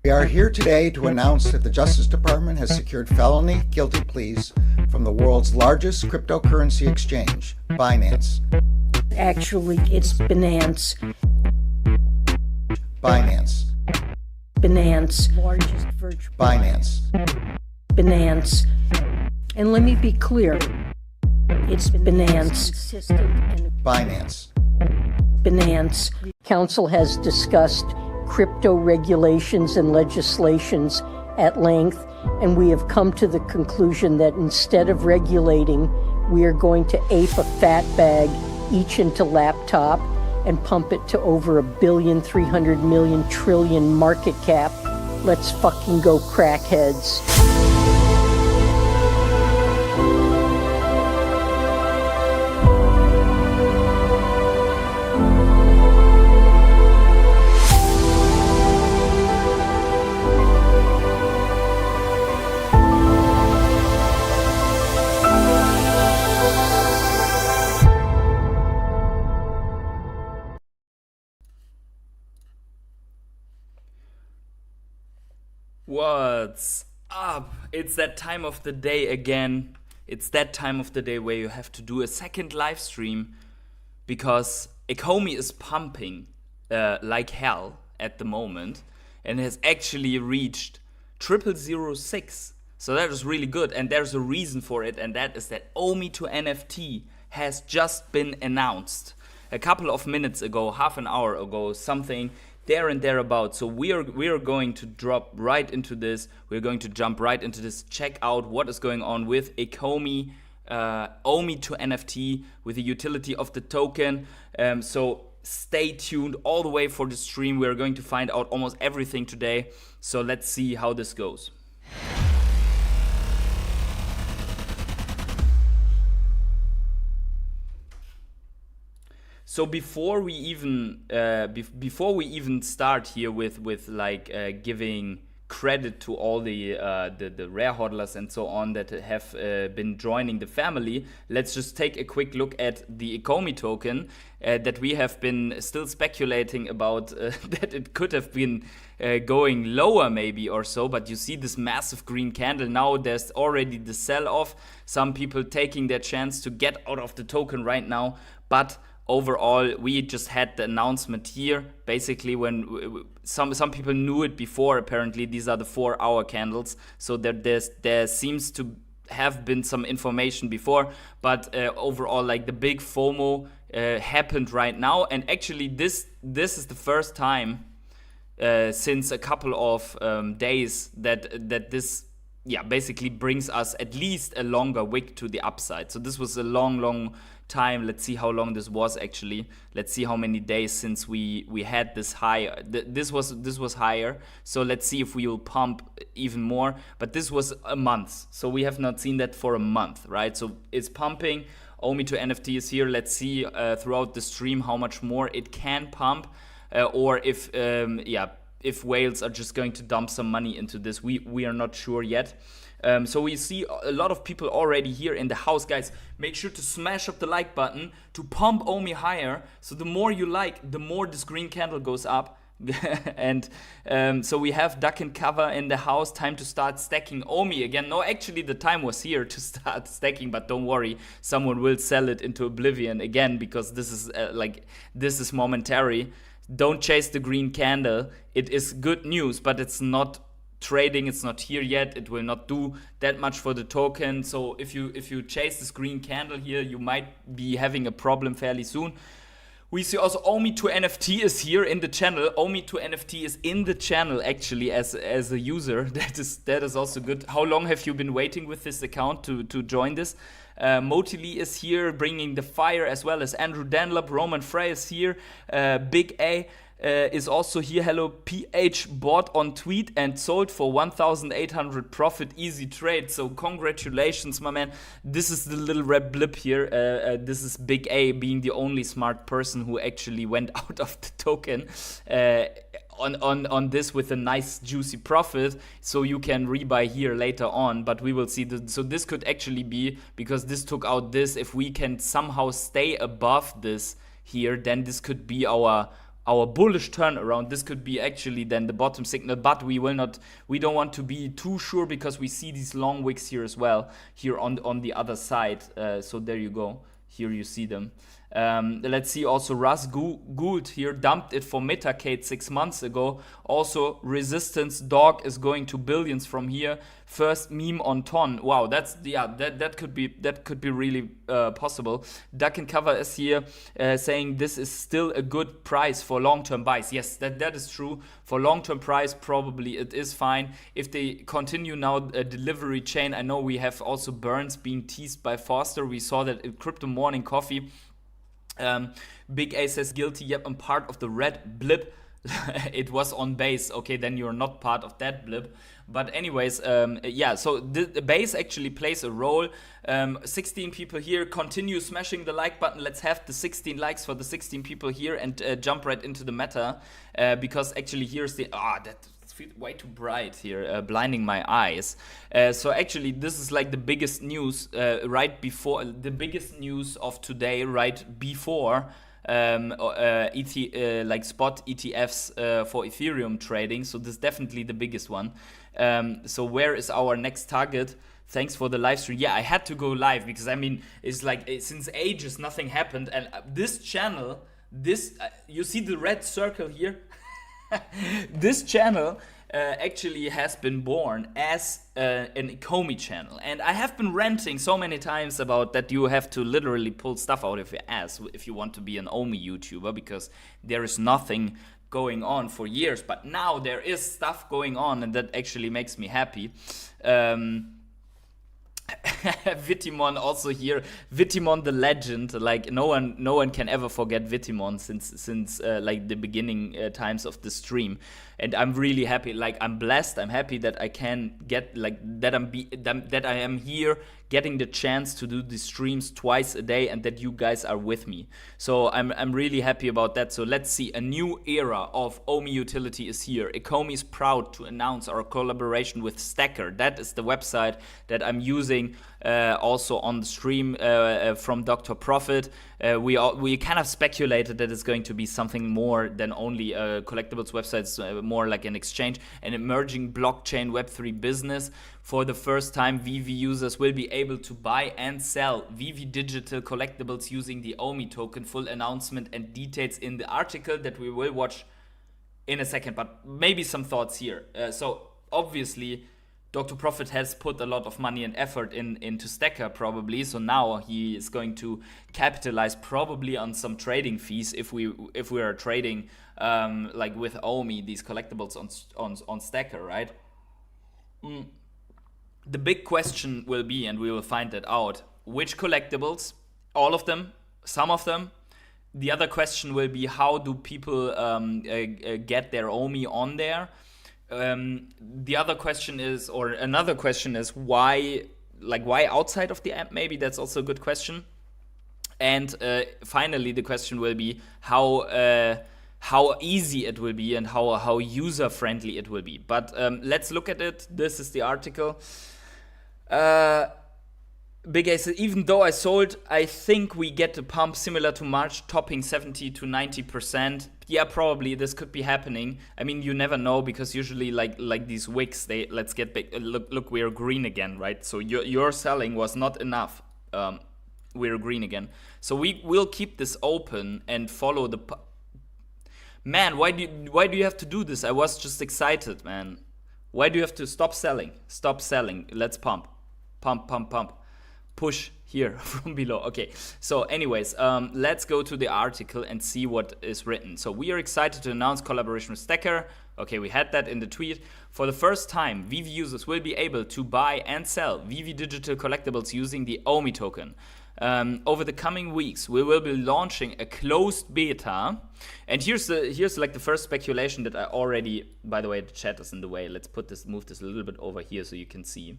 We are here today to announce that the Justice Department has secured felony guilty pleas from the world's largest cryptocurrency exchange, Binance. Actually, it's Binance. Binance. Binance. Largest virtual. Binance. Binance. And let me be clear. It's Binance. Binance. Binance. Council has discussed crypto regulations and legislations at length, and we have come to the conclusion that instead of regulating, we are going to ape a fat bag each into laptop and pump it to over $1,300,000,000,000,000,000,000,000 market cap. Let's fucking go, crackheads. What's up? It's that time of the day again. It's that time of the day where you have to do a second live stream because Ecomi is pumping like hell at the moment and has actually reached 0006. So that is really good, and there's a reason for it, and that is that Omi to NFT has just been announced a couple of minutes ago, half an hour ago, something there and thereabout. So we are going to drop right into this. We're going to jump right into this. Check out what is going on with Ecomi, Omi to NFT, with the utility of the token. So stay tuned all the way for the stream. We're going to find out almost everything today. So let's see how this goes. So before we even start here with like giving credit to all the rare hodlers and so on that have been joining the family, let's just take a quick look at the Ecomi token that we have been still speculating about that it could have been going lower maybe or so, but you see this massive green candle. Now there's already the sell-off. Some people taking their chance to get out of the token right now, but overall, we just had the announcement here. Basically, when some people knew it before, apparently these are the 4-hour candles. So there seems to have been some information before, but overall, like the big FOMO happened right now. And actually, this is the first time since a couple of days that this basically brings us at least a longer wick to the upside. So this was a long time. Let's see how long this was actually. Let's see how many days since we had this high. This was higher. So let's see if we will pump even more. But this was a month. So we have not seen that for a month, right? So it's pumping. Omi to NFT is here. Let's see throughout the stream how much more it can pump, or if whales are just going to dump some money into this. We are not sure yet. So we see a lot of people already here in the house. Guys, make sure to smash up the like button to pump Omi higher. So the more you like, the more this green candle goes up. And so we have duck and cover in the house. Time to start stacking Omi again. No, actually the time was here to start stacking, but don't worry, someone will sell it into oblivion again, because this is this is momentary. Don't chase the green candle. It is good news, but it's not trading. It's not here yet. It will not do that much for the token. So if you chase this green candle here, you might be having a problem fairly soon. We see also Omi to NFT is here in the channel. Omi to NFT is in the channel actually as a user. That is also good. How long have you been waiting with this account to join this? Motili is here bringing the fire, as well as Andrew Danlop. Roman Frey is here. Big A is also here. Hello PH, bought on tweet and sold for 1,800 profit, easy trade. So congratulations, my man. This is the little red blip here. This is Big A being the only smart person who actually went out of the token on this with a nice juicy profit. So you can rebuy here later on, but we will see. So this could actually be, because this took out this, if we can somehow stay above this here, then this could be our our bullish turnaround, this could be actually then the bottom signal, but we don't want to be too sure because we see these long wicks here as well, here on the other side. So there you go. Here you see them. Let's see also Russ Gould here dumped it for Metacade 6 months ago. Also resistance dog is going to billions from here. First meme on ton. Wow, that could be really possible. Duck and Cover is here saying this is still a good price for long-term buys. Yes, that is true. For long-term price, probably it is fine. If they continue now a delivery chain, I know we have also Burns being teased by Foster. We saw that in Crypto Morning Coffee. Big A says guilty. Yep, I'm part of the red blip. It was on base. Okay, then you're not part of that blip. But anyways, yeah, so the base actually plays a role. 16 people here. Continue smashing the like button. Let's have the 16 likes for the 16 people here and jump right into the meta. Because actually here's the... that feels way too bright here, blinding my eyes. So actually this is like the biggest news right before... The biggest news of today right before... like spot ETFs for Ethereum trading. So this is definitely the biggest one. So where is our next target? Thanks for the live stream. Yeah, I had to go live because I mean it's like since ages nothing happened, and this channel, you see the red circle here. This channel actually has been born as an Ecomi channel, and I have been ranting so many times about that you have to literally pull stuff out of your ass if you want to be an Omi YouTuber, because there is nothing going on for years, but now there is stuff going on, and that actually makes me happy. Vitimon also here. Vitimon the legend. Like no one can ever forget Vitimon since like the beginning times of the stream. And I'm really happy. Like I'm blessed. I'm happy that I can get like that I am here getting the chance to do these streams twice a day, and that you guys are with me. So I'm really happy about that. So let's see. A new era of Omi utility is here. Ecomi is proud to announce our collaboration with StackR. That is the website that I'm using also on the stream from Dr. Profit. We kind of speculated that it's going to be something more than only a collectibles website. It's more like an exchange, an emerging blockchain Web3 business. For the first time, Veve users will be able to buy and sell Veve digital collectibles using the Omi token. Full announcement and details in the article that we will watch in a second, but maybe some thoughts here. So obviously, Dr. Profit has put a lot of money and effort into StackR probably, so now he is going to capitalize probably on some trading fees if we are trading like with Omi these collectibles on StackR, right? The big question will be, and we will find that out, which collectibles? All of them? Some of them? The other question will be, how do people get their Omi on there? The other question is, or another question is, why outside of the app? Maybe that's also a good question. And finally, the question will be how easy it will be and how user friendly it will be. But let's look at it. This is the article. Big A says, even though I sold, I think we get a pump similar to March, topping 70 to 90%. Yeah, probably this could be happening. I mean, you never know, because usually like these wicks, let's get big. Look, we are green again, right? So your selling was not enough. We're green again. So we will keep this open and follow the. Man, why do you have to do this? I was just excited, man. Why do you have to stop selling? Stop selling. Let's pump. Pump. Push here from below. Okay, so anyways, let's go to the article and see what is written. So we are excited to announce collaboration with StackR. Okay, we had that in the tweet. For the first time, Veve users will be able to buy and sell Veve digital collectibles using the Omi token. Over the coming weeks, we will be launching a closed beta. And here's like the first speculation that I already, by the way, the chat is in the way. Let's move this a little bit over here so you can see.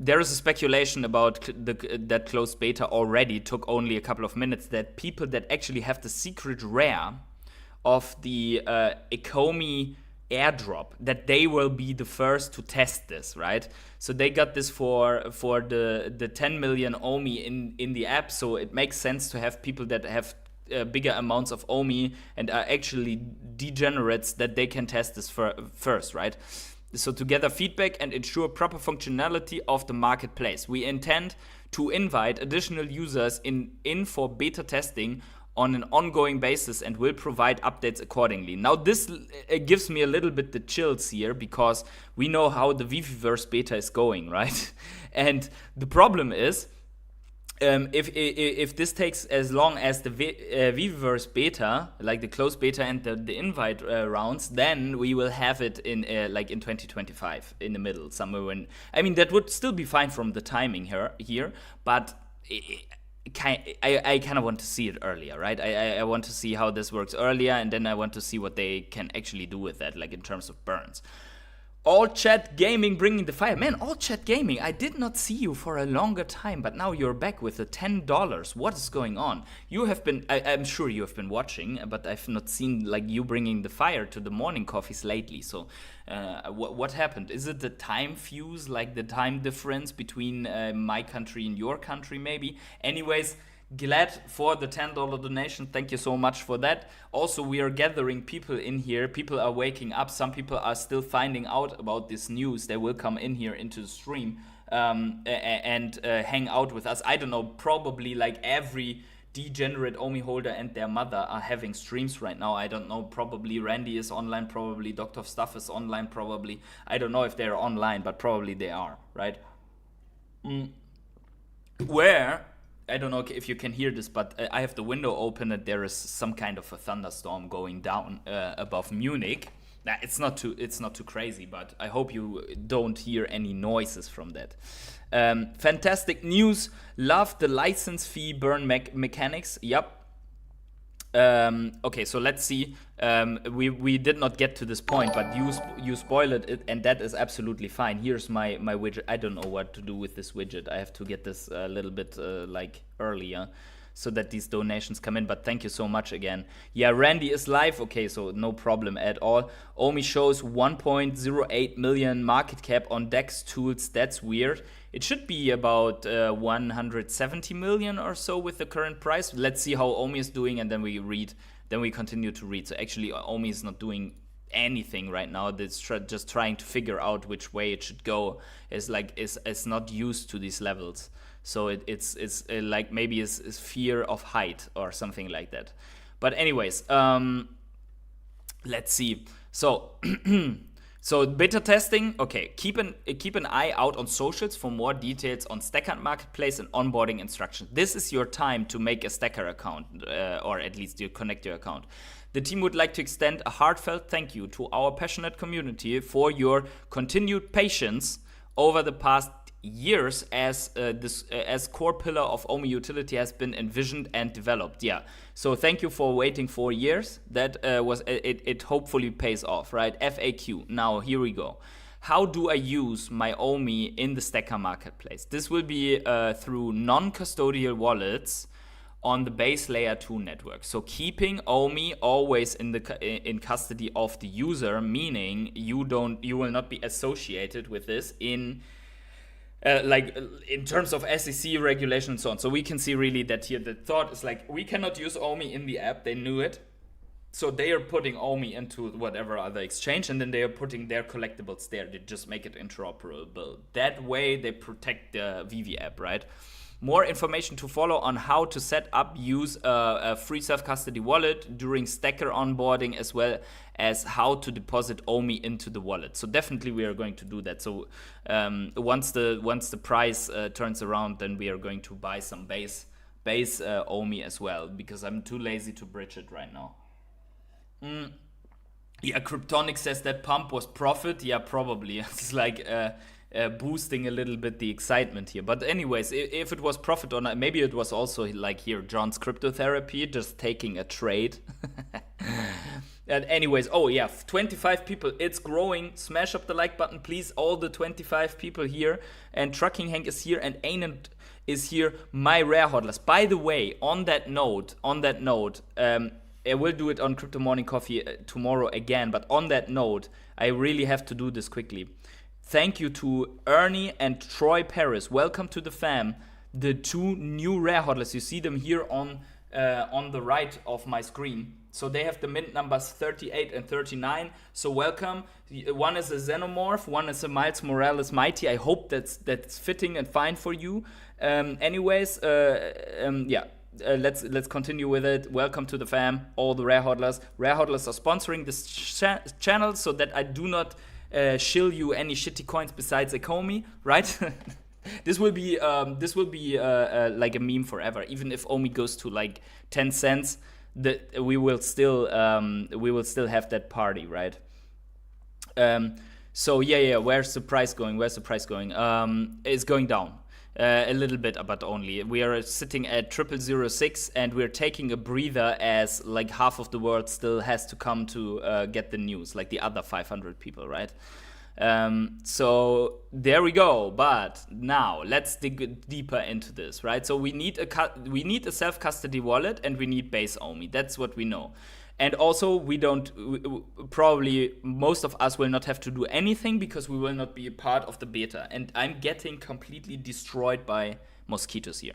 There is a speculation about that closed beta already took only a couple of minutes, that people that actually have the secret rare of the Ecomi airdrop, that they will be the first to test this, right? So they got this for the 10 million Omi in the app, so it makes sense to have people that have bigger amounts of OMI and are actually degenerates, that they can test this first, right? So to gather feedback and ensure proper functionality of the marketplace, we intend to invite additional users in for beta testing on an ongoing basis and will provide updates accordingly. Now this gives me a little bit the chills here, because we know how the Veveverse beta is going, right? And the problem is, if this takes as long as the Veveverse beta, like the closed beta and the invite rounds, then we will have it in like in 2025, in the middle, somewhere when, I mean, that would still be fine from the timing here, but I kind of want to see it earlier, right? I want to see how this works earlier, and then I want to see what they can actually do with that, like in terms of burns. All Chat Gaming bringing the fire. Man, All Chat Gaming, I did not see you for a longer time, but now you're back with the $10. What is going on? You have been, I'm sure you have been watching, but I've not seen like you bringing the fire to the morning coffees lately. So what happened? Is it the time fuse, like the time difference between my country and your country maybe? Anyways, glad for the $10 donation. Thank you so much for that. Also, we are gathering people in here. People are waking up. Some people are still finding out about this news. They will come in here into the stream and hang out with us. I don't know, probably like every degenerate OMI holder and their mother are having streams right now. I don't know, probably Randy is online, probably Dr. Stuff is online, probably. I don't know if they're online, but probably they are, right? Where... I don't know if you can hear this, but I have the window open and there is some kind of a thunderstorm going down above Munich. Nah, it's not too crazy, but I hope you don't hear any noises from that. Fantastic news. Love the license fee burn mechanics. Yep. Okay, so let's see. We did not get to this point, but you spoiled it, and that is absolutely fine. Here's my widget. I don't know what to do with this widget. I have to get this a little bit like earlier, so that these donations come in. But thank you so much again. Yeah, Randy is live. Okay, so no problem at all. Omi shows 1.08 million market cap on DEX tools. That's weird. It should be about 170 million or so with the current price. Let's see how Omi is doing, and then we continue to read. So actually, Omi is not doing anything right now. It's just trying to figure out which way it should go. It's not used to these levels. So it's like maybe it's fear of height or something like that. But anyways, let's see. So so beta testing. Okay, keep an eye out on socials for more details on StackR Marketplace and onboarding instructions. This is your time to make a StackR account, or at least you connect your account. The team would like to extend a heartfelt thank you to our passionate community for your continued patience over the past years as this core pillar of OMI utility has been envisioned and developed. Yeah, so thank you for waiting 4 years. That was it hopefully pays off, right? FAQ. Now here we go. How do I use my OMI in the StackR marketplace? This will be through non-custodial wallets on the base layer 2 network. So keeping OMI always in custody of the user, meaning you will not be associated with this in like in terms of SEC regulation and so on. So we can see really that here the thought is like, we cannot use OMI in the app. They knew it. So they are putting OMI into whatever other exchange, and then they are putting their collectibles there. They just make it interoperable. That way they protect the Veve app, right? More information to follow on how to set up, use a free self-custody wallet during StackR onboarding, as well as how to deposit OMI into the wallet. So definitely we are going to do that. So once the price turns around, then we are going to buy some base OMI as well, because I'm too lazy to bridge it right now. Yeah, Kryptonic says that pump was profit. Yeah, probably. It's like boosting a little bit the excitement here. But anyways, if it was profit or not, maybe it was also like here, John's cryptotherapy, just taking a trade. And anyways, oh yeah, 25 people, it's growing. Smash up the like button, please. All the 25 people here. And Trucking Hank is here, and Anand is here. My rare hodlers. By the way, on that note, I will do it on Crypto Morning Coffee tomorrow again. But on that note, I really have to do this quickly. Thank you to Ernie and Troy Paris. Welcome to the fam. The two new rare hodlers, you see them here on on the right of my screen. So they have the mint numbers 38 and 39. So welcome. One is a Xenomorph, one is a Miles Morales Mighty. I hope that's fitting and fine for you. Let's continue with it. Welcome to the fam, all the Rare Hodlers. Rare Hodlers are sponsoring this channel so that I do not shill you any shitty coins besides Ecomi, right? This will be like a meme forever. Even if Omi goes to like 10 cents, we will still have that party, right? So where's the price going? It's going down a little bit, but only. We are sitting at 0006, and we're taking a breather as like half of the world still has to come to get the news, like the other 500 people, right? So there we go. But now let's dig deeper into this, right? So we need a self-custody wallet, and we need base Omi. That's what we know. And also probably most of us will not have to do anything because we will not be a part of the beta. And I'm getting completely destroyed by mosquitoes here.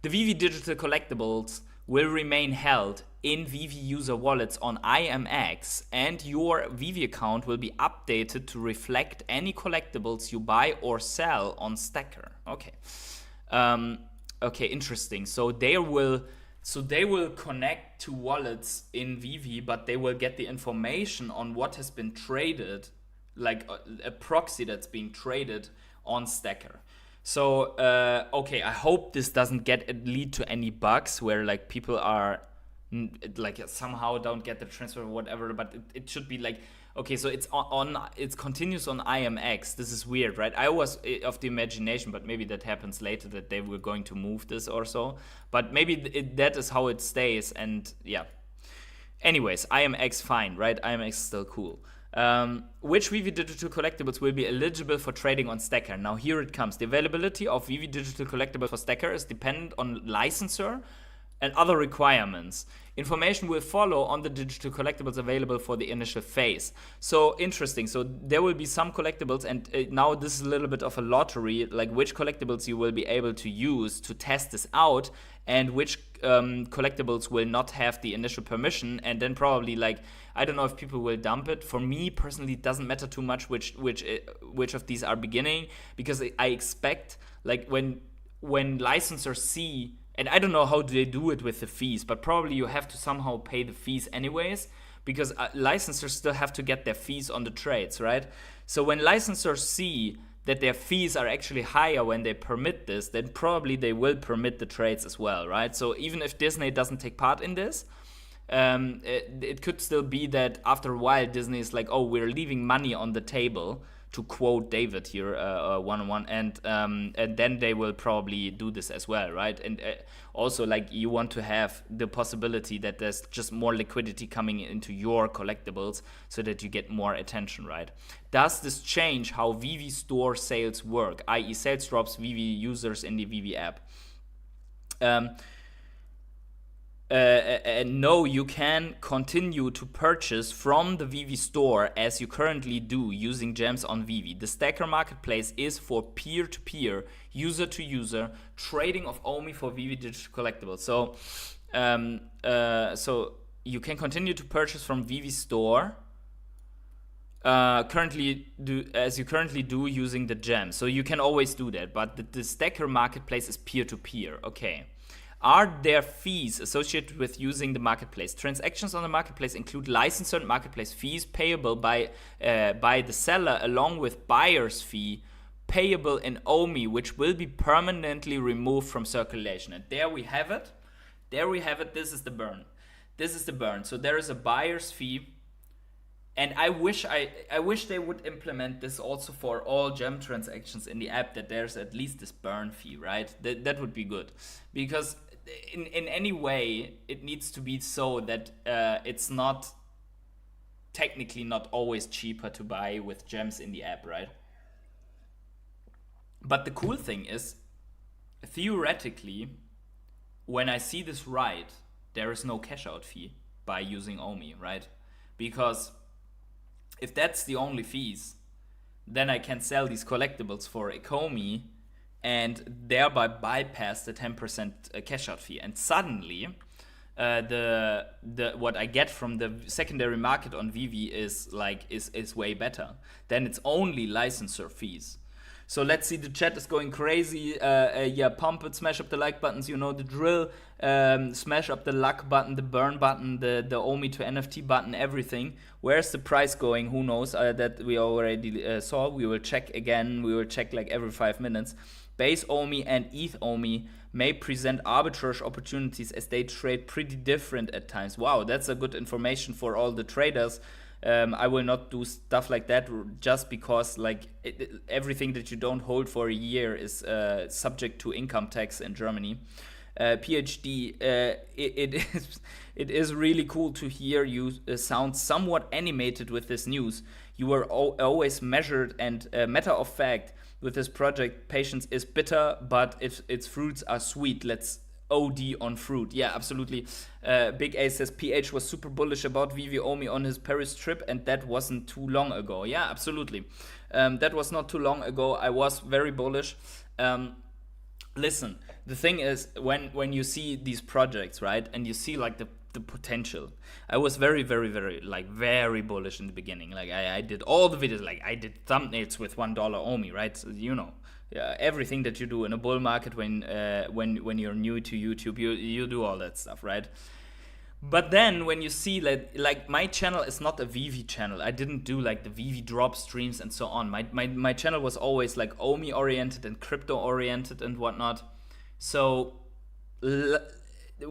The Veve Digital Collectibles will remain held in Veve user wallets on IMX, and your Veve account will be updated to reflect any collectibles you buy or sell on StackR. Okay, interesting. So they will connect to wallets in Veve, but they will get the information on what has been traded, like a proxy that's being traded on StackR. So, I hope this doesn't lead to any bugs where like people are like somehow don't get the transfer or whatever, but it should be like, okay, so it's it continues on IMX. This is weird, right? I was of the imagination, but maybe that happens later, that they were going to move this or so. But maybe that is how it stays, and yeah. Anyways, IMX fine, right? IMX still cool. Which Veve Digital Collectibles will be eligible for trading on StackR? Now here it comes. The availability of Veve Digital Collectibles for StackR is dependent on licensor and other requirements. Information will follow on the digital collectibles available for the initial phase. So interesting. So there will be some collectibles, and now this is a little bit of a lottery, like which collectibles you will be able to use to test this out, and which collectibles will not have the initial permission, and then probably like, I don't know if people will dump it. For me personally, it doesn't matter too much which of these are beginning, because I expect like when licensors see, and I don't know how they do it with the fees, but probably you have to somehow pay the fees anyways, because licensors still have to get their fees on the trades, right? So when licensors see that their fees are actually higher when they permit this, then probably they will permit the trades as well, right? So even if Disney doesn't take part in this, it could still be that after a while Disney is like, oh, we're leaving money on the table, to quote David here, one-on-one, and then they will probably do this as well, right? And also, like, you want to have the possibility that there's just more liquidity coming into your collectibles so that you get more attention, right? Does this change how Veve store sales work, i.e. sales drops Veve users in the Veve app? No, you can continue to purchase from the Veve store as you currently do using gems on Veve. The StackR marketplace is for peer-to-peer, user-to-user trading of Omi for Veve Digital Collectibles. So you can continue to purchase from Veve store currently do using the gems. So you can always do that, but the StackR marketplace is peer-to-peer. Okay. Are there fees associated with using the marketplace? Transactions on the marketplace include licensor and marketplace fees payable by the seller, along with buyer's fee payable in Omi, which will be permanently removed from circulation. And there we have it. This is the burn. So there is a buyer's fee. And I wish they would implement this also for all gem transactions in the app, that there's at least this burn fee, right? That would be good, because in any way it needs to be so that it's not technically not always cheaper to buy with gems in the app, right? But the cool thing is, theoretically, when I see this right, there is no cash out fee by using Omi, right? Because if that's the only fees, then I can sell these collectibles for Ecomi and thereby bypass the 10% cash out fee. And suddenly, the what I get from the secondary market on Veve is way better. Then it's only licensor fees. So let's see, the chat is going crazy. Yeah, pump it, smash up the like buttons, you know the drill. Smash up the luck button, the burn button, the OMI to NFT button, everything. Where's the price going? Who knows? That we already saw. We will check again. We will check like every 5 minutes. Base OMI and ETH OMI may present arbitrage opportunities as they trade pretty different at times. Wow, that's a good information for all the traders. I will not do stuff like that just because everything that you don't hold for a year is subject to income tax in Germany. PhD, it is really cool to hear you sound somewhat animated with this news. You were always measured and matter of fact with this project. Patience is bitter, but if its fruits are sweet, let's OD on fruit. Yeah, absolutely. Big A says PH was super bullish about Veve Omi on his Paris trip, and that wasn't too long ago. Yeah, absolutely. That was not too long ago. I was very bullish. Listen, the thing is, when you see these projects, right, and you see like the potential, I was very bullish in the beginning. Like I did all the videos, like I did thumbnails with $1 Omi, right? So, you know, everything that you do in a bull market when you're new to YouTube, you do all that stuff, right? But then when you see like my channel is not a Veve channel. I didn't do like the Veve drop streams and so on. My channel was always like Omi oriented and crypto oriented and whatnot. So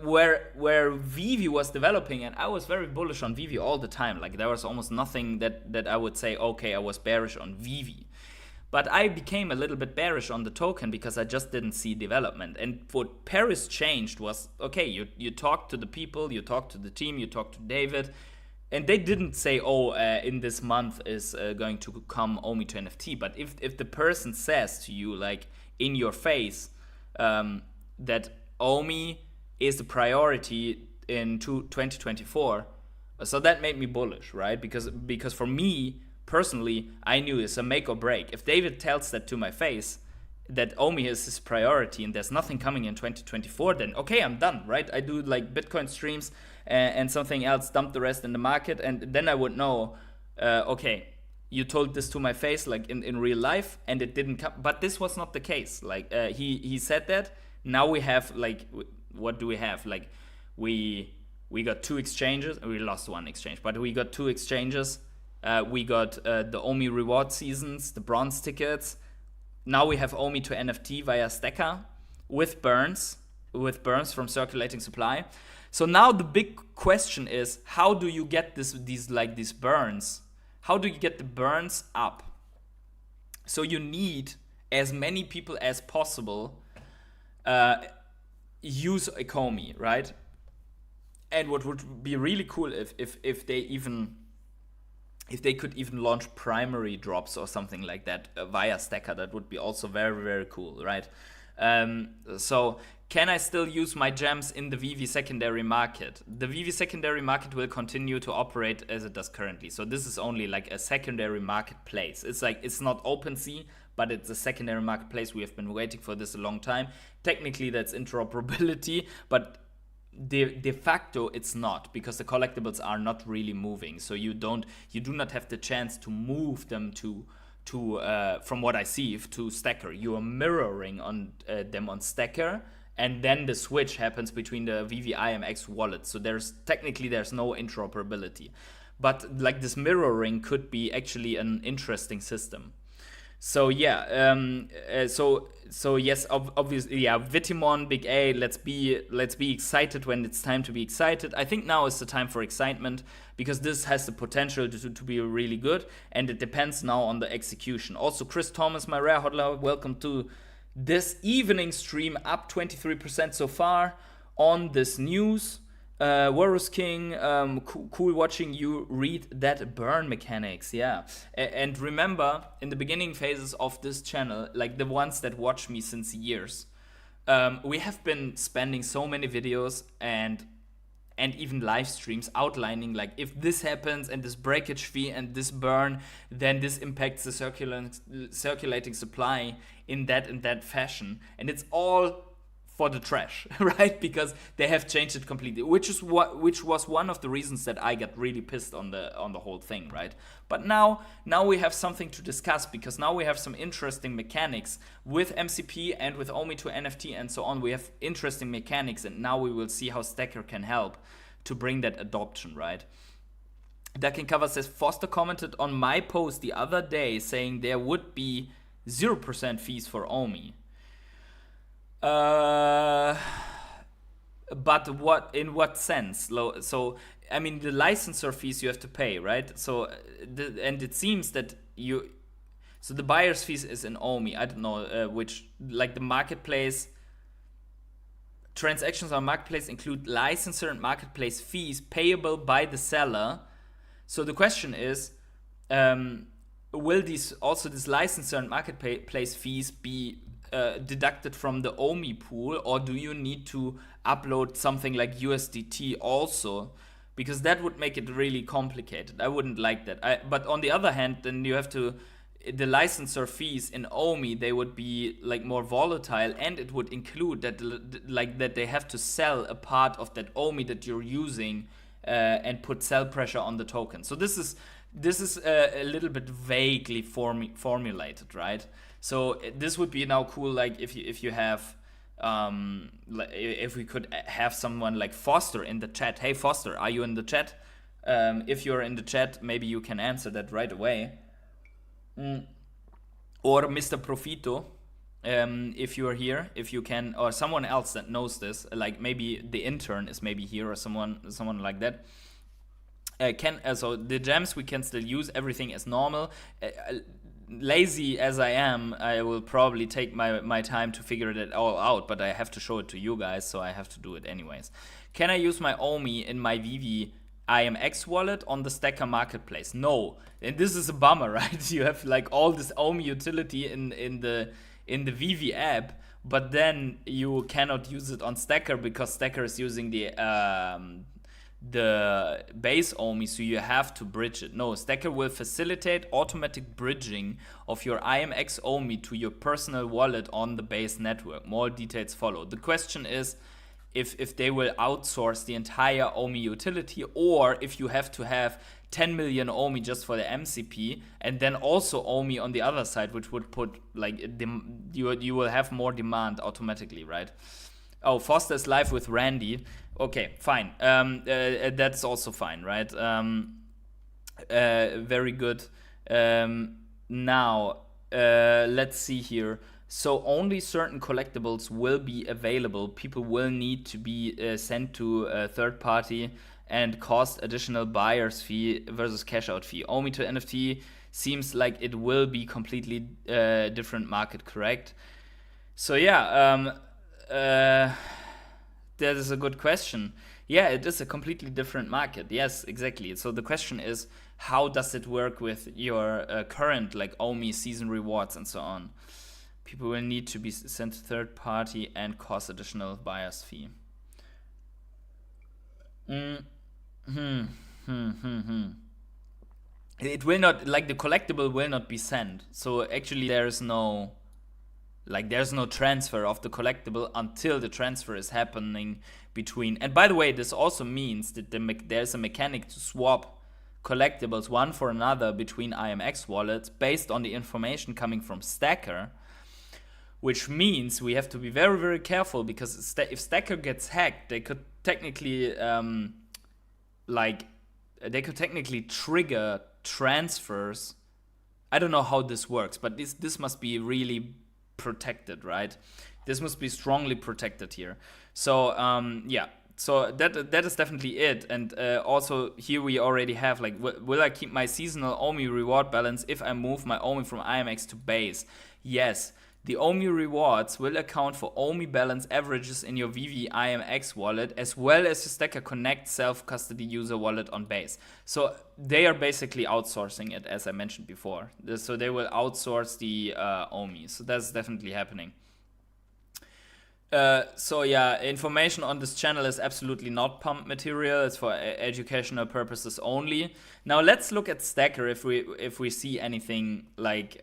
where Veve was developing, and I was very bullish on Veve all the time. Like there was almost nothing that I would say, okay, I was bearish on Veve. But I became a little bit bearish on the token because I just didn't see development. And what Paris changed was, okay, you talk to the people, you talk to the team, you talk to David, and they didn't say, oh, in this month is going to come Omi to NFT. But if the person says to you, like in your face, that Omi is the priority in 2024, so that made me bullish, right? Because for me, personally, I knew it's a make or break. If David tells that to my face, that Omi is his priority and there's nothing coming in 2024, then okay, I'm done, right? I do like Bitcoin streams and something else, dump the rest in the market, and then I would know, okay, you told this to my face, like in real life, and it didn't come. But this was not the case. Like he said that. Now we have like, what do we have? Like we got 2 exchanges. We lost 1 exchange, but we got 2 exchanges. We got the Omi reward seasons, the bronze tickets. Now we have Omi to NFT via StackR with burns from circulating supply. So now the big question is, how do you get these burns? How do you get the burns up? So you need as many people as possible use Ecomi, right? And what would be really cool if they could even launch primary drops or something like that via StackR, that would be also very, very cool, right? So can I still use my gems in the Veve secondary market? The Veve secondary market will continue to operate as it does currently. So this is only like a secondary marketplace. It's like, it's not OpenSea, but it's a secondary marketplace. We have been waiting for this a long time. Technically that's interoperability, but de facto it's not, because the collectibles are not really moving. So you do not have the chance to move them to from what I see, to StackR. You are mirroring on them on StackR, and then the switch happens between the Veve IMX wallet. So there's no interoperability, but like this mirroring could be actually an interesting system. So yeah, so yes, obviously, yeah, Vitimon, Big A, let's be excited when it's time to be excited. I think now is the time for excitement, because this has the potential to be really good, and it depends now on the execution. Also, Chris Thomas, my rare hodler, welcome to this evening stream, up 23% so far on this news. Warus King, cool watching you read that burn mechanics, yeah. And remember, in the beginning phases of this channel, like the ones that watch me since years, we have been spending so many videos and even live streams outlining, like, if this happens and this breakage fee and this burn, then this impacts the circulating supply in that fashion. And it's all for the trash, right? Because they have changed it completely, which was one of the reasons that I got really pissed on the whole thing, right? But now we have something to discuss, because now we have some interesting mechanics with MCP and with OMI to NFT and so on. We have interesting mechanics, and now we will see how StackR can help to bring that adoption, right? Dakin Cover says, Foster commented on my post the other day saying there would be 0% fees for OMI. But in what sense? So, I mean, the licensor fees you have to pay, right? So, and it seems that so the buyer's fees is in OMI. I don't know which, like the marketplace, transactions on marketplace include licensor and marketplace fees payable by the seller. So the question is, will this licensor and marketplace fees be deducted from the OMI pool, or do you need to upload something like USDT also? Because that would make it really complicated. I wouldn't like that. But on the other hand, then you have to, the licensor fees in OMI, they would be like more volatile, and it would include that that they have to sell a part of that OMI that you're using and put sell pressure on the token. So this is a little bit vaguely formulated, right? So this would be now cool, like if you have, if we could have someone like Foster in the chat. Hey Foster, are you in the chat? If you're in the chat, maybe you can answer that right away. Or Mr. Profito, if you're here, if you can, or someone else that knows this, like maybe the intern is maybe here, or someone like that. So the gems we can still use, everything as normal. Lazy as I am, I will probably take my time to figure it all out, but I have to show it to you guys, so I have to do it anyways. Can I use my OMI in my Veve IMX wallet on the StackR marketplace? No, and this is a bummer, right? You have like all this OMI utility in the Veve app, but then you cannot use it on StackR because StackR is using the base OMI, so you have to bridge it. No, StackR will facilitate automatic bridging of your IMX OMI to your personal wallet on the base network. More details follow. The question is if they will outsource the entire OMI utility, or if you have to have 10 million OMI just for the MCP, and then also OMI on the other side, which would put like you will have more demand automatically, right? Oh, Foster is live with Randy. Okay, fine. That's also fine, right? Very good. Now, let's see here. So only certain collectibles will be available. People will need to be sent to a third party and cost additional buyer's fee versus cash out fee. OMI to NFT seems like it will be completely different market, correct? So yeah, that is a good question. Yeah, it is a completely different market. Yes, exactly. So the question is, how does it work with your current like OMI season rewards and so on? People will need to be sent to third party and cost additional buyer's fee. It will not, like the collectible will not be sent. So actually there's no transfer of the collectible until the transfer is happening between. And by the way, this also means that there's a mechanic to swap collectibles one for another between IMX wallets based on the information coming from StackR, which means we have to be very, very careful, because if StackR gets hacked, they could technically trigger transfers. I don't know how this works, but this must be really protected, right? This must be strongly protected here. So yeah, so that is definitely it. And also here we already have like, will I keep my seasonal OMI reward balance if I move my OMI from IMX to base? Yes. The OMI rewards will account for OMI balance averages in your Veve IMX wallet, as well as the StackR Connect self-custody user wallet on base. So they are basically outsourcing it, as I mentioned before. So they will outsource the OMI. So that's definitely happening. So yeah, information on this channel is absolutely not pump material. It's for educational purposes only. Now let's look at StackR if we see anything like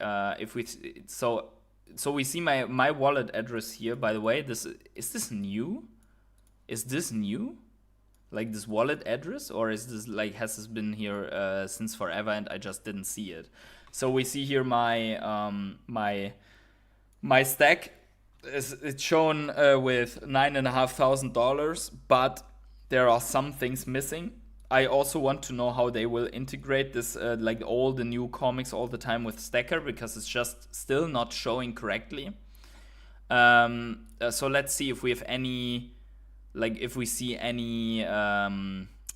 so we see my wallet address here. By the way, is this new? Is this new? Like this wallet address, or is this like has this been here since forever and I just didn't see it? So we see here my stack it's shown with $9,500, but there are some things missing. I also want to know how they will integrate this, like all the new comics all the time with StackR, because it's just still not showing correctly. So let's see if we have any, like if we see any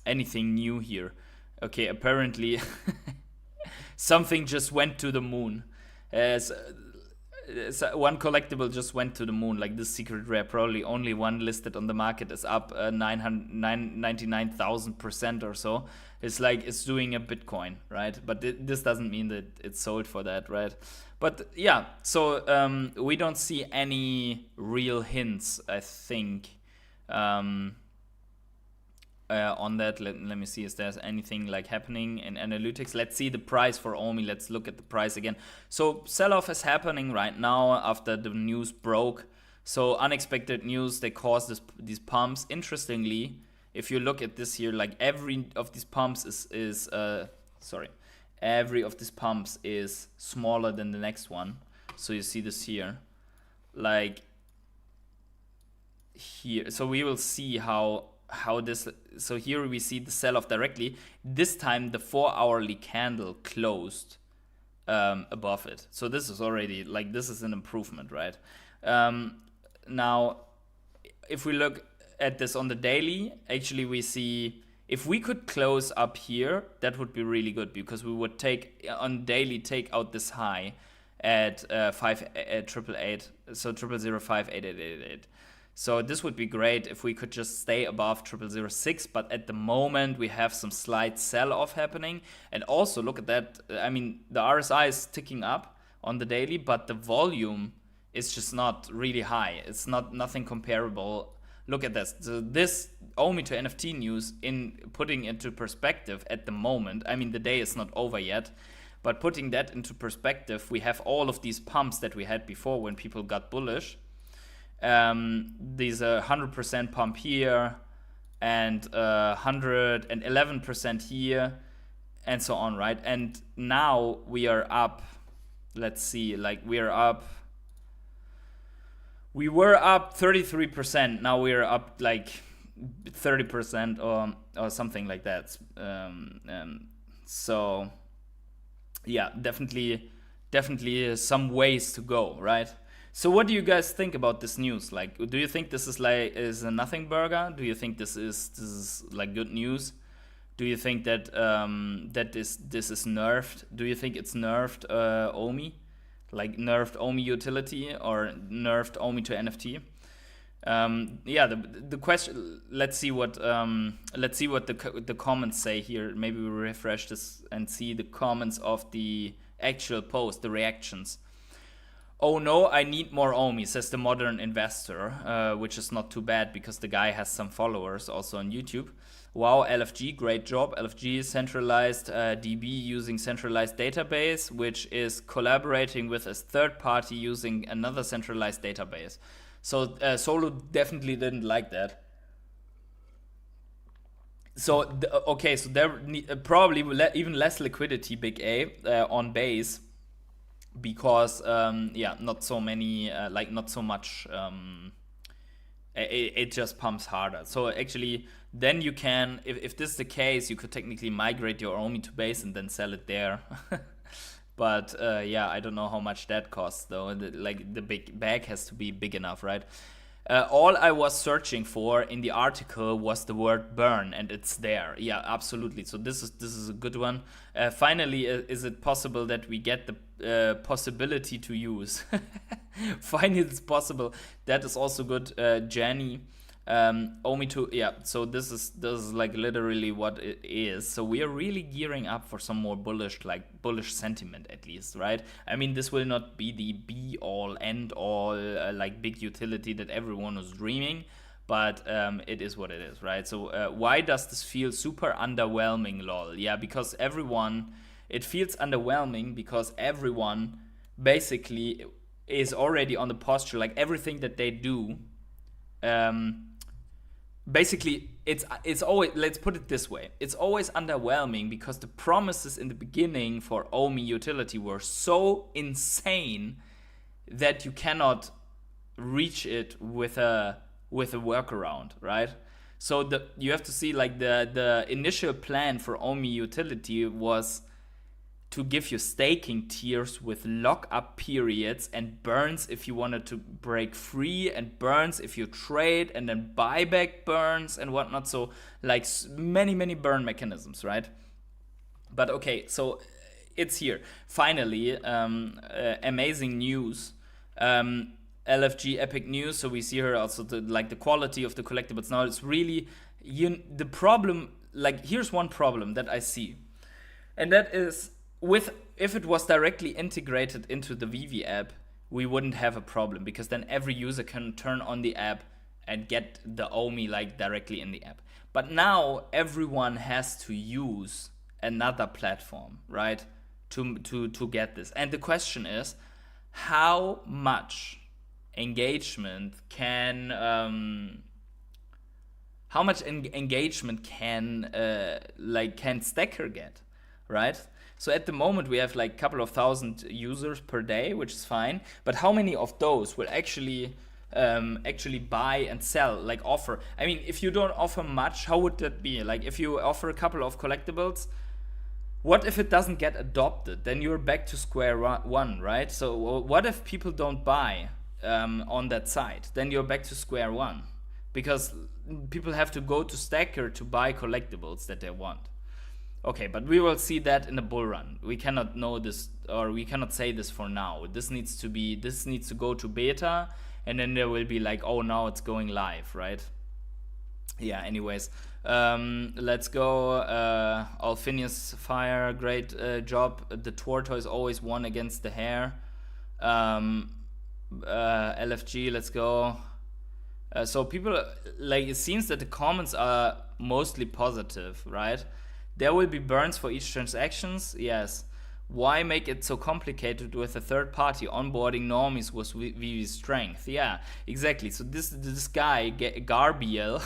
anything new here. Okay, apparently something just went to the moon. One collectible just went to the moon, like this secret rare, probably only one listed on the market, is up 99,000% or so. It's like it's doing a Bitcoin, right? But this doesn't mean that it's sold for that, right? But yeah, so we don't see any real hints, I think, on that. Let me see, is there's anything like happening in analytics. Let's see the price for Omi. Let's look at the price again. So sell-off is happening right now after the news broke. So unexpected news, they caused these pumps. Interestingly, if you look at this here, like every of these pumps every of these pumps is smaller than the next one. So you see this here, like here. So we will see how this, so here we see the sell-off directly. This time the 4-hourly candle closed above it. So this is already, like, this is an improvement, right? Now, if we look at this on the daily, actually we see, if we could close up here, that would be really good, because we would take out this high at 888, so 00058888. So this would be great if we could just stay above 0006, but at the moment we have some slight sell-off happening. And also look at that, I mean, the RSI is ticking up on the daily, but the volume is just not really high. It's nothing comparable. Look at this. So this Omi to NFT news, in putting into perspective at the moment, I mean, the day is not over yet, but putting that into perspective, we have all of these pumps that we had before when people got bullish. These 100% pump here and 111% here and so on, right? And now we are up, let's see, like we were up 33%, now we are up like 30% or something like that. So yeah, definitely some ways to go, right? So what do you guys think about this news? Like, do you think this is a nothing burger? Do you think this is like good news? Do you think that this is nerfed? Do you think it's nerfed Omi, like nerfed Omi utility or nerfed Omi to NFT? Yeah, the question. Let's see what the comments say here. Maybe we refresh this and see the comments of the actual post, the reactions. Oh no, I need more Omi, says the modern investor, which is not too bad because the guy has some followers also on YouTube. Wow, LFG, great job. LFG is centralized DB using centralized database, which is collaborating with a third party using another centralized database. So Solo definitely didn't like that. So, okay, so there probably even less liquidity, big A, on base. Because not so many, not so much, it just pumps harder. So actually then you can, if this is the case, you could technically migrate your Omi to base and then sell it there. But yeah, I don't know how much that costs though. The big bag has to be big enough, right? All I was searching for in the article was the word burn, and it's there. Yeah, absolutely. So this is a good one. Finally, is it possible that we get the possibility to use? Finally, it's possible. That is also good. Jenny, Omi to, yeah. So this is like literally what it is. So we are really gearing up for some more bullish sentiment, at least, right? I mean, this will not be the be all end all like big utility that everyone was dreaming, but it is what it is, right? So why does this feel super underwhelming, lol? Yeah, because it feels underwhelming because everyone basically is already on the posture, like everything that they do, basically it's always, let's put it this way, it's always underwhelming because the promises in the beginning for Omi utility were so insane that you cannot reach it with a workaround, right? So you have to see, like, the initial plan for Omi utility was to give you staking tiers with lock-up periods and burns if you wanted to break free, and burns if you trade, and then buyback burns and whatnot. So, like, many burn mechanisms, right? But okay, so it's here. Finally, amazing news. LFG epic news. So we see here also the quality of the collectibles. Now it's really, the problem, like, here's one problem that I see. And that is, if it was directly integrated into the Veve app, we wouldn't have a problem, because then every user can turn on the app and get the Omi, like, directly in the app. But now everyone has to use another platform, right, to get this. And the question is, how much engagement can StackR get, right? So at the moment we have like a couple of thousand users per day, which is fine. But how many of those will actually buy and sell, like offer? I mean, if you don't offer much, how would that be? Like, if you offer a couple of collectibles, what if it doesn't get adopted? Then you're back to square one, right? So what if people don't buy on that site? Then you're back to square one, because people have to go to StackR to buy collectibles that they want. Okay, but we will see that in the bull run. We cannot know this, or we cannot say this for now. This needs to go to beta, and then there will be like, oh, now it's going live, right? Yeah, anyways, let's go. Alphinius Fire, great job. The tortoise always won against the hare. LFG, let's go. So people, like, it seems that the comments are mostly positive, right? There will be burns for each transactions, yes. Why make it so complicated with a third party? Onboarding normies was Veve's strength. Yeah, exactly. So this guy, Garbiel,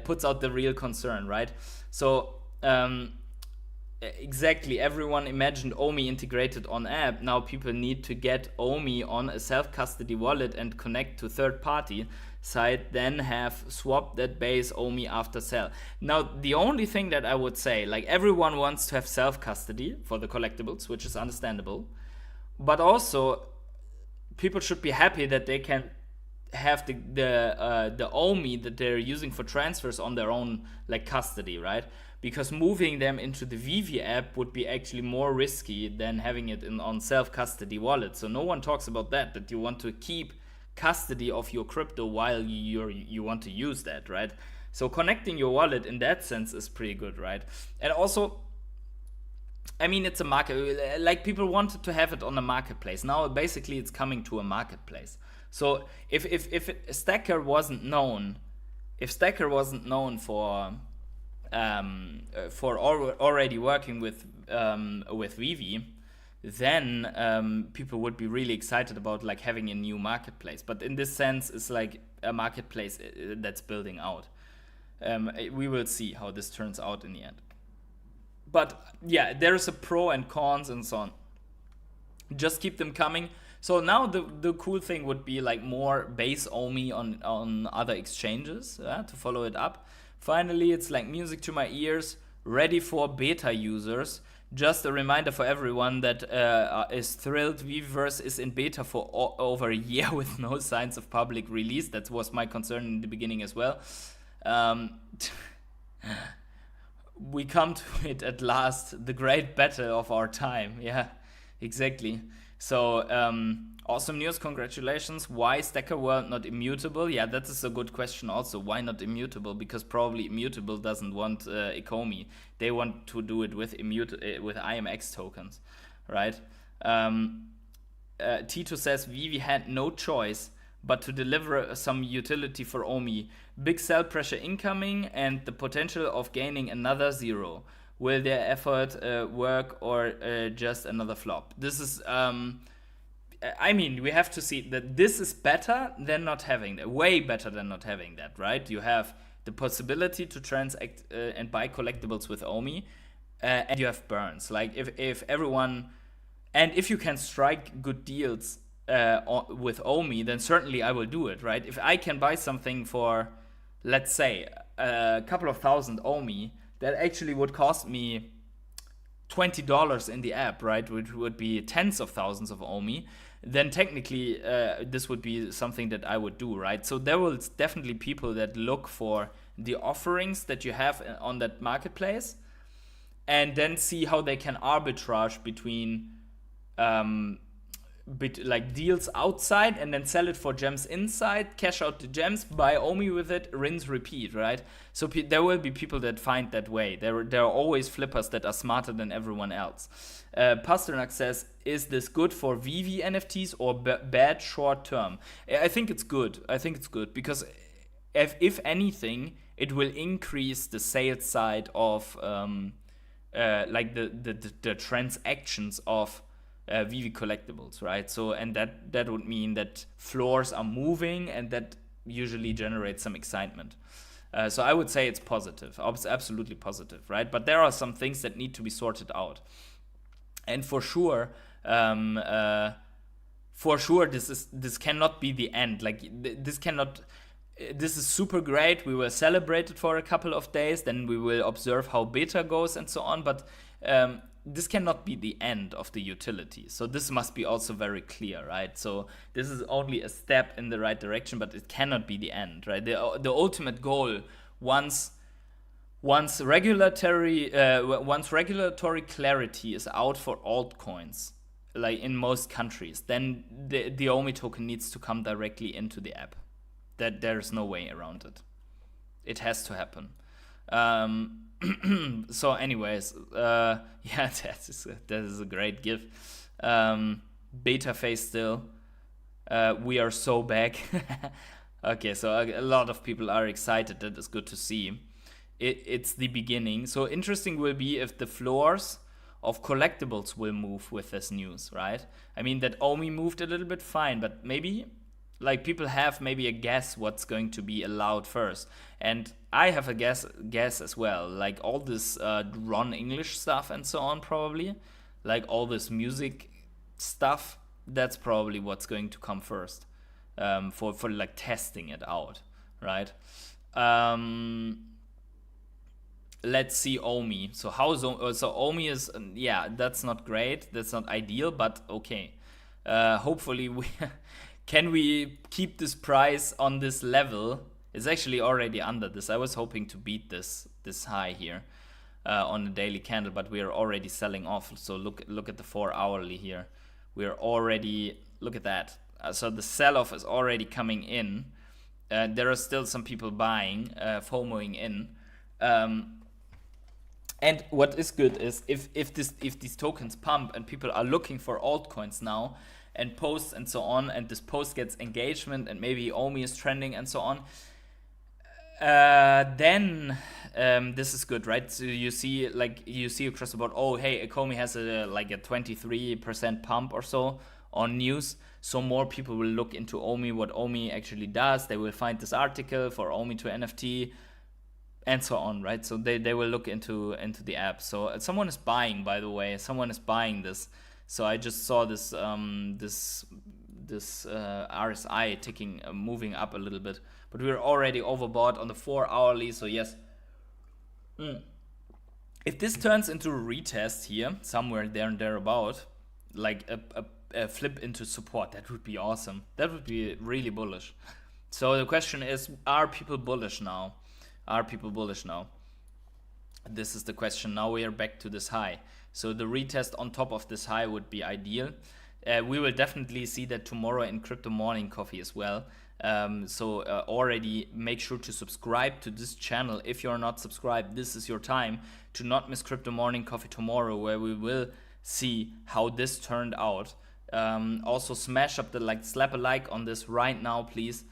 puts out the real concern, right? So exactly, everyone imagined Omi integrated on app. Now people need to get Omi on a self-custody wallet and connect to third party side, then have swapped that base Omi after sell. Now the only thing that I would say, like, everyone wants to have self-custody for the collectibles, which is understandable, but also people should be happy that they can have the Omi that they're using for transfers on their own, like, custody, right? Because moving them into the Veve app would be actually more risky than having it on self-custody wallet. So no one talks about that you want to keep custody of your crypto while you want to use that, right? So connecting your wallet in that sense is pretty good, right? And also, I mean, it's a market, like, people wanted to have it on a marketplace. Now basically it's coming to a marketplace. So if StackR wasn't known, for already working with Veve, then people would be really excited about, like, having a new marketplace. But in this sense, it's like a marketplace that's building out. We will see how this turns out in the end. But yeah, there's a pro and cons and so on. Just keep them coming. So now the cool thing would be, like, more base Omi on other exchanges to follow it up. Finally, it's like music to my ears, ready for beta users. Just a reminder for everyone that is thrilled, Veveverse is in beta for over a year with no signs of public release. That was my concern in the beginning as well. We come to it at last, the great battle of our time. Yeah, exactly. So awesome news, congratulations. Why StackR World not immutable? Yeah, that is a good question also. Why not immutable? Because probably immutable doesn't want Ecomi. They want to do it with IMX tokens, right? Tito says Veve had no choice but to deliver some utility for Omi. Big sell pressure incoming and the potential of gaining another zero. Will their effort work or just another flop? This is I mean, we have to see that this is better than not having that, way better than not having that, right? You have the possibility to transact and buy collectibles with Omi, and you have burns. Like if everyone, and if you can strike good deals with Omi, then certainly I will do it, right? If I can buy something for, let's say, a couple of thousand Omi, that actually would cost me $20 in the app, right? Which would be tens of thousands of Omi. Then technically, this would be something that I would do, right? So there will definitely people that look for the offerings that you have on that marketplace, and then see how they can arbitrage between like deals outside and then sell it for gems inside, cash out the gems, buy Omi with it, rinse, repeat, right? So there will be people that find that way. There are always flippers that are smarter than everyone else. Pasternak says, is this good for Veve NFTs or bad short term? I think it's good. Because if anything, it will increase the sales side of like the transactions of Veve Collectibles, right? So, and that would mean that floors are moving, and that usually generates some excitement. So I would say it's positive, absolutely positive, right? But there are some things that need to be sorted out, and for sure, this cannot be the end. Like this cannot. This is super great. We will celebrate it for a couple of days, then we will observe how beta goes and so on. But this cannot be the end of the utility. So this must be also very clear, right? So this is only a step in the right direction, but it cannot be the end, right? The ultimate goal, once regulatory clarity is out for altcoins, like in most countries, then the Omi token needs to come directly into the app. That there's no way around it. It has to happen. So anyways, yeah, that is a great gift. Beta phase still. We are so back. Okay, so a lot of people are excited. That is good to see. It's the beginning. So interesting will be if the floors of collectibles will move with this news, right? I mean, that Omi moved a little bit, fine, but maybe like people have maybe a guess what's going to be allowed first, and I have a guess as well. Like all this Ron English stuff and so on, probably like all this music stuff. That's probably what's going to come first, for like testing it out, right? Let's see Omi. So so Omi is yeah, that's not great. That's not ideal, but okay. Hopefully we. Can we keep this price on this level? It's actually already under this. I was hoping to beat this high here on the daily candle, but we are already selling off. So look at the 4 hourly here. We are already, look at that. So the sell-off is already coming in. There are still some people buying, FOMOing in. And what is good is if these tokens pump and people are looking for altcoins now, and posts and so on, and this post gets engagement, and maybe Omi is trending and so on, then this is good, right? So you see across the board, oh hey, Ecomi has a 23% pump or so on news, so more people will look into Omi, what Omi actually does. They will find this article for Omi to NFT and so on, right? So they will look into the app. So someone is buying, by the way, this. So I just saw this RSI ticking, moving up a little bit, but we're already overbought on the 4 hourly. So yes, if this turns into a retest here, somewhere there and thereabout, like a flip into support, that would be awesome. That would be really bullish. So the question is, are people bullish now? This is the question. Now we are back to this high. So the retest on top of this high would be ideal. We will definitely see that tomorrow in Crypto Morning Coffee as well. So already make sure to subscribe to this channel. If you're not subscribed, this is your time to not miss Crypto Morning Coffee tomorrow, where we will see how this turned out. Also smash up slap a like on this right now, please,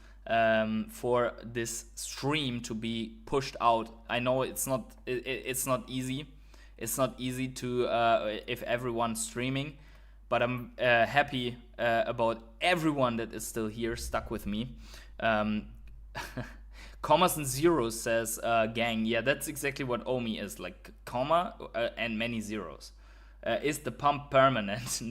for this stream to be pushed out. I know it's not easy. It's not easy to if everyone's streaming, but I'm happy about everyone that is still here, stuck with me. Commas and zeros says, gang, yeah, that's exactly what Omi is, like comma and many zeros. Is the pump permanent?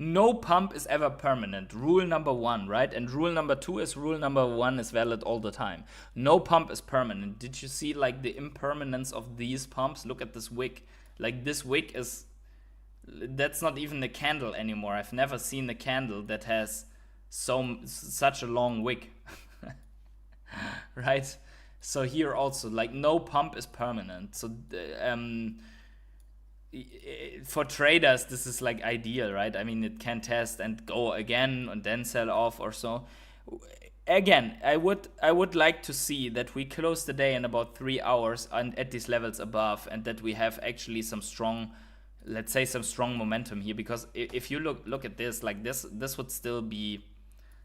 No pump is ever permanent. Rule number 1, right? And rule number 2 is rule number 1 is valid all the time. No pump is permanent. Did you see like the impermanence of these pumps? Look at this wick. Like this wick is, that's not even a candle anymore. I've never seen a candle that has such a long wick. Right? So here also, like, no pump is permanent. So for traders, this is like ideal, right? I mean, it can test and go again and then sell off or so. Again, I would like to see that we close the day in about 3 hours and at these levels above, and that we have actually some strong, let's say some strong momentum here. Because if you look at this, like this would still be,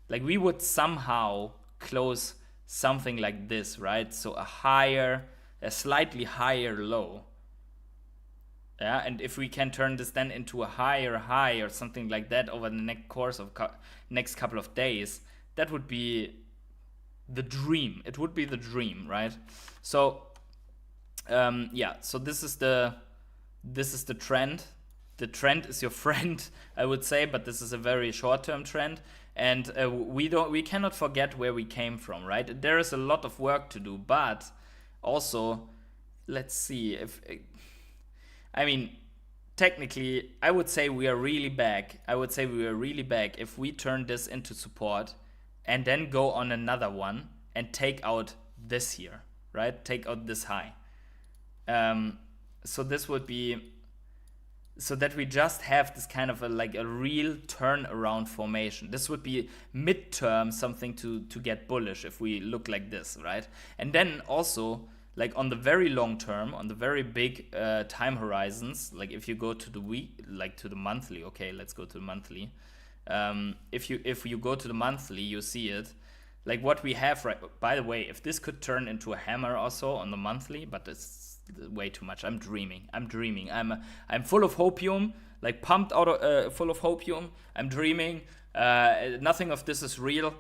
like, we would somehow close something like this, right? So a slightly higher low. Yeah, and if we can turn this then into a higher high or something like that over the next course of next couple of days, that would be the dream. It would be the dream, right? So yeah, so this is the trend. The trend is your friend, I would say, but this is a very short-term trend. And we cannot forget where we came from, right? There is a lot of work to do, but also, let's see if, I mean, technically, I would say we are really back. If we turn this into support and then go on another one and take out this here, right? Take out this high. So this would be, so that we just have this kind of a real turnaround formation. This would be midterm something to get bullish if we look like this, right? And then also, like on the very long term, on the very big time horizons, like if you go to the week, like to the monthly, okay, let's go to the monthly. If you go to the monthly, you see it. Like what we have right, by the way, if this could turn into a hammer also on the monthly, but it's way too much. I'm dreaming. I'm full of hopium, like pumped out of, full of hopium. I'm dreaming. Nothing of this is real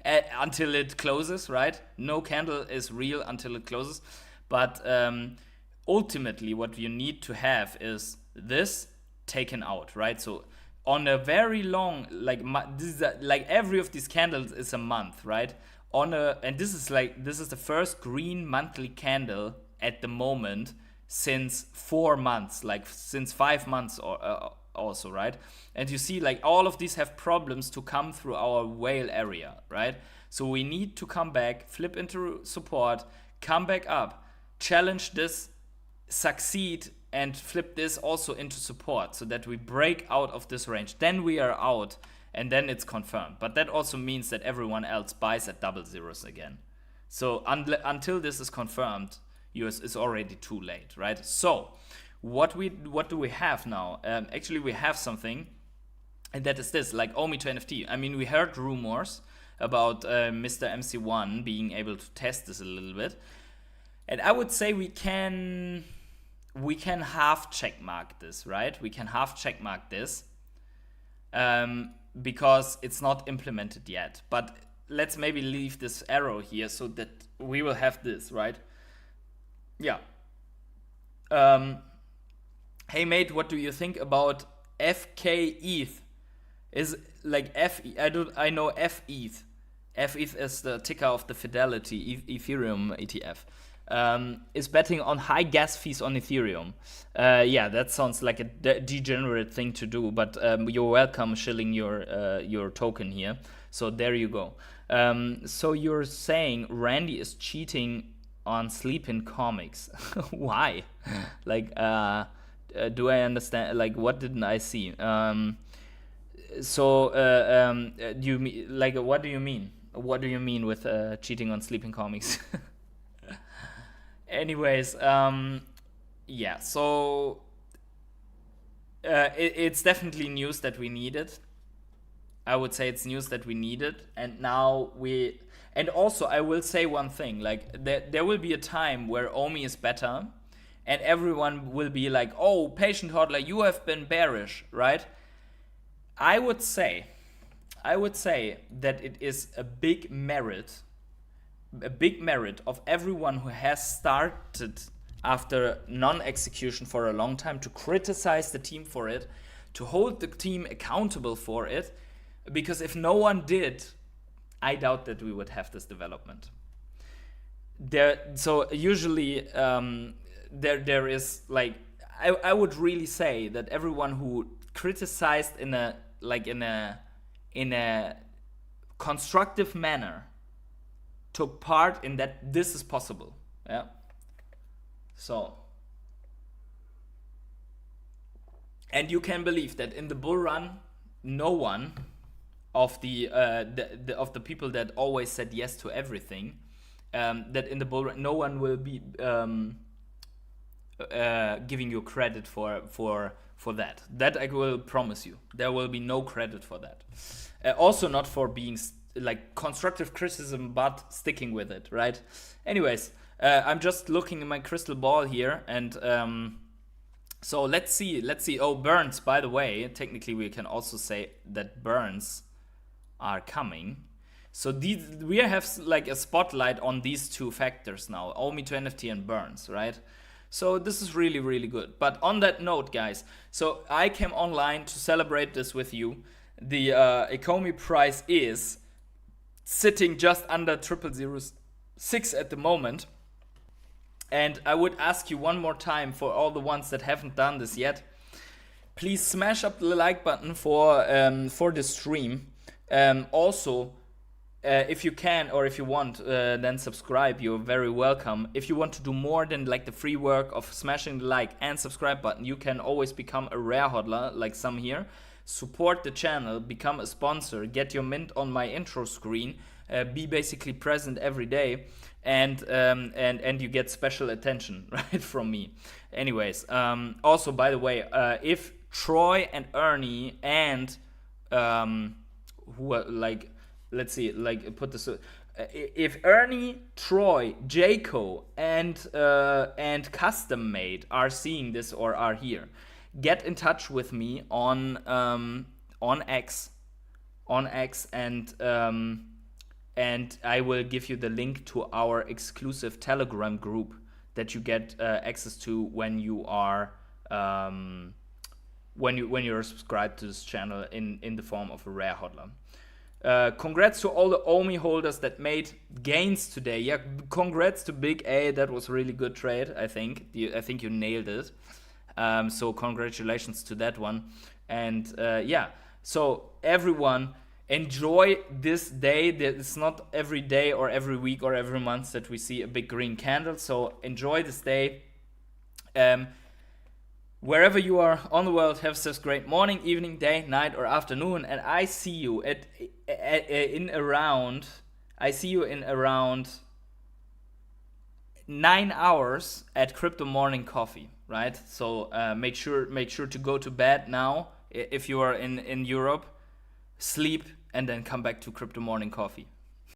until it closes, right? No candle is real until it closes. But ultimately, what you need to have is this taken out, right? So on a very long, like every of these candles is a month, right? And this is the first green monthly candle at the moment since 4 months, like since 5 months or also, right? And you see, like all of these have problems to come through our whale area, right? So we need to come back, flip into support, come back up, challenge this, succeed, and flip this also into support so that we break out of this range. Then we are out, and then it's confirmed. But that also means that everyone else buys at double zeros again. So until this is confirmed, it's already too late, right? So what do we have now? Actually, we have something, and that is this, like Omi to NFT. I mean, we heard rumors about Mr. MC1 being able to test this a little bit. And I would say we can half checkmark this, right? We can half checkmark this because it's not implemented yet. But let's maybe leave this arrow here so that we will have this, right? Yeah. Hey mate, what do you think about FKETH? Is like I know FETH. FETH is the ticker of the Fidelity Ethereum ETF. Is betting on high gas fees on Ethereum. Yeah, that sounds like a degenerate thing to do, but you're welcome shilling your token here. So there you go. So you're saying Randy is cheating on Sleep in Comics. Why? Like, do I understand? Like, what didn't I see? Do you mean, like, what do you mean? What do you mean with cheating on Sleep in Comics? Anyways, yeah, so it's definitely news that we needed. I would say it's news that we needed, and now and also I will say one thing, like there will be a time where Omi is better, and everyone will be like, oh, patient hodler, you have been bearish, right? I would say that it is a big merit of everyone who has started after non-execution for a long time to criticize the team for it, to hold the team accountable for it, because if no one did, I doubt that we would have this development. So usually there is like, I would really say that everyone who criticized in a constructive manner took part in that this is possible. Yeah. So, and you can believe that in the bull run, no one of the people that always said yes to everything, that in the bull run, no one will be giving you credit for that. That I will promise you. There will be no credit for that. Also not for being like constructive criticism, but sticking with it, right? Anyways, I'm just looking in my crystal ball here, and so let's see. Oh, burns, by the way, technically we can also say that burns are coming. So we have like a spotlight on these two factors now, OMI to NFT and burns, right? So this is really, really good. But on that note, guys, so I came online to celebrate this with you. The Ecomi price is sitting just under 0006 at the moment. And I would ask you one more time, for all the ones that haven't done this yet, please smash up the like button for the stream. Also, if you can or if you want, then subscribe. You're very welcome. If you want to do more than like the free work of smashing the like and subscribe button, you can always become a rare hodler like some here. Support the channel, become a sponsor, get your mint on my intro screen, be basically present every day, and you get special attention, right, from me. Anyways, also, by the way, if Troy and Ernie and who are like, let's see, like put this, if Ernie, Troy, Jaco, and Custom Made are seeing this or are here, get in touch with me on X, and I will give you the link to our exclusive Telegram group that you get access to when you are when you're subscribed to this channel in the form of a rare hodler. Congrats to all the OMI holders that made gains today. Yeah, congrats to Big A. That was a really good trade. I think you nailed it. So congratulations to that one. And yeah, so everyone, enjoy this day. It's not every day or every week or every month that we see a big green candle. So enjoy this day. Wherever you are on the world, have this great morning, evening, day, night, or afternoon. And I see you in around 9 hours at Crypto Morning Coffee, right? So make sure to go to bed now if you are in Europe, sleep, and then come back to Crypto Morning Coffee.